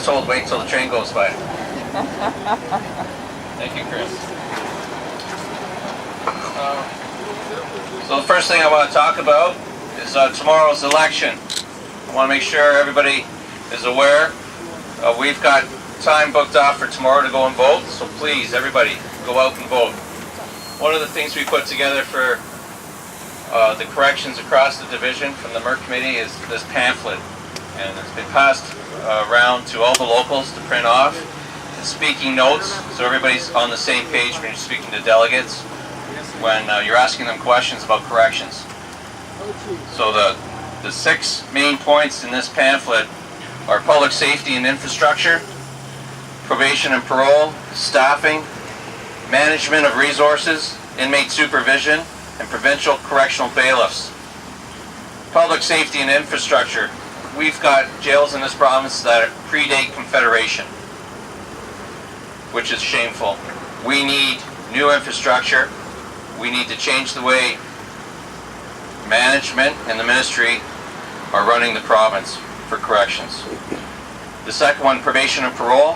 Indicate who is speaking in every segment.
Speaker 1: told wait till the train goes by. Thank you, Chris. So the first thing I want to talk about is tomorrow's election. I want to make sure everybody is aware. We've got time booked off for tomorrow to go and vote, so please, everybody, go out and vote. One of the things we put together for the corrections across the division from the MERC committee is this pamphlet, and it's been passed around to all the locals to print off. It's speaking notes, so everybody's on the same page when you're speaking to delegates, when you're asking them questions about corrections. So the 6 main points in this pamphlet are public safety and infrastructure, probation and parole, staffing, management of resources, inmate supervision, and provincial correctional bailiffs. Public safety and infrastructure. We've got jails in this province that predate Confederation, which is shameful. We need new infrastructure. We need to change the way management and the ministry are running the province for corrections. The second one, probation and parole.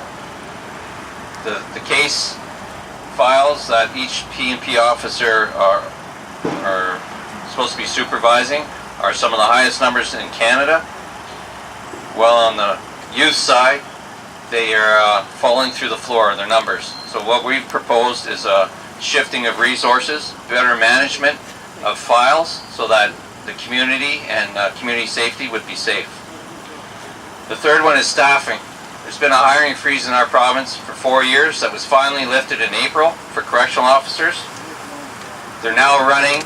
Speaker 1: The case files that each P&P officer are supposed to be supervising are some of the highest numbers in Canada. Well, on the youth side, they are falling through the floor, their numbers. So what we've proposed is a shifting of resources, better management of files so that the community and community safety would be safe. The third one is staffing. There's been a hiring freeze in our province for 4 years that was finally lifted in April for correctional officers. They're now running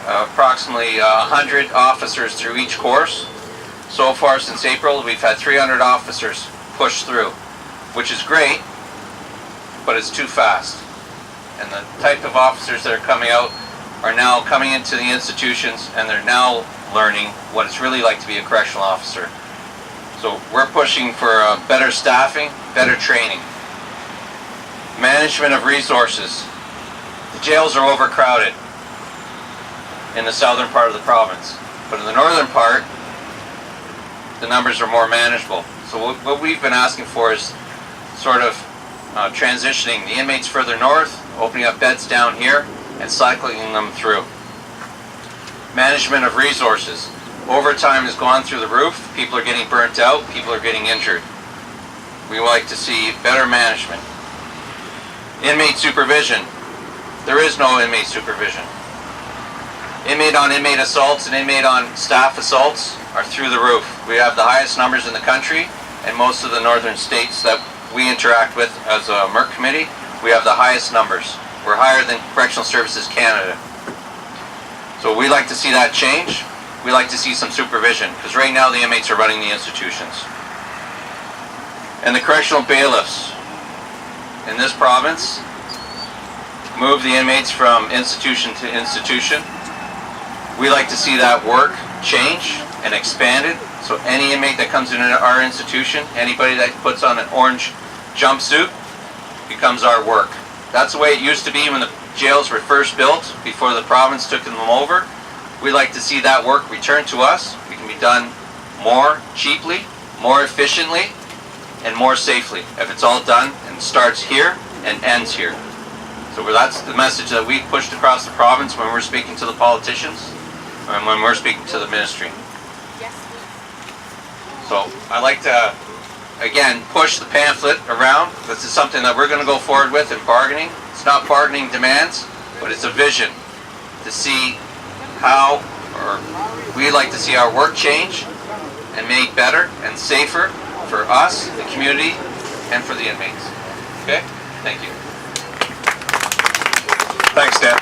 Speaker 1: approximately 100 officers through each course. So far since April, we've had 300 officers push through, which is great, but it's too fast. And the type of officers that are coming out are now coming into the institutions, and they're now learning what it's really like to be a correctional officer. So we're pushing for better staffing, better training. Management of resources. The jails are overcrowded in the southern part of the province, but in the northern part, the numbers are more manageable. So what we've been asking for is sort of transitioning the inmates further north, opening up beds down here, and cycling them through. Management of resources. Overtime has gone through the roof. People are getting burnt out. People are getting injured. We would like to see better management. Inmate supervision. There is no inmate supervision. Inmate on inmate assaults and inmate on staff assaults are through the roof. We have the highest numbers in the country, and most of the northern states that we interact with as a MERC committee, we have the highest numbers. We're higher than Correctional Services Canada. So we'd like to see that change. We'd like to see some supervision, because right now the inmates are running the institutions. And the correctional bailiffs in this province move the inmates from institution to institution. We like to see that work change and expanded, so any inmate that comes into our institution, anybody that puts on an orange jumpsuit, becomes our work. That's the way it used to be when the jails were first built, before the province took them over. We'd like to see that work return to us. We can be done more cheaply, more efficiently, and more safely if it's all done and starts here and ends here. So that's the message that we pushed across the province when we're speaking to the politicians and when we're speaking to the ministry. So I'd like to, again, push the pamphlet around. This is something that we're going to go forward with in bargaining. It's not bargaining demands, but it's a vision to see how, or we'd like to see our work change and made better and safer for us, the community, and for the inmates. Okay? Thank you. Thanks, Dan.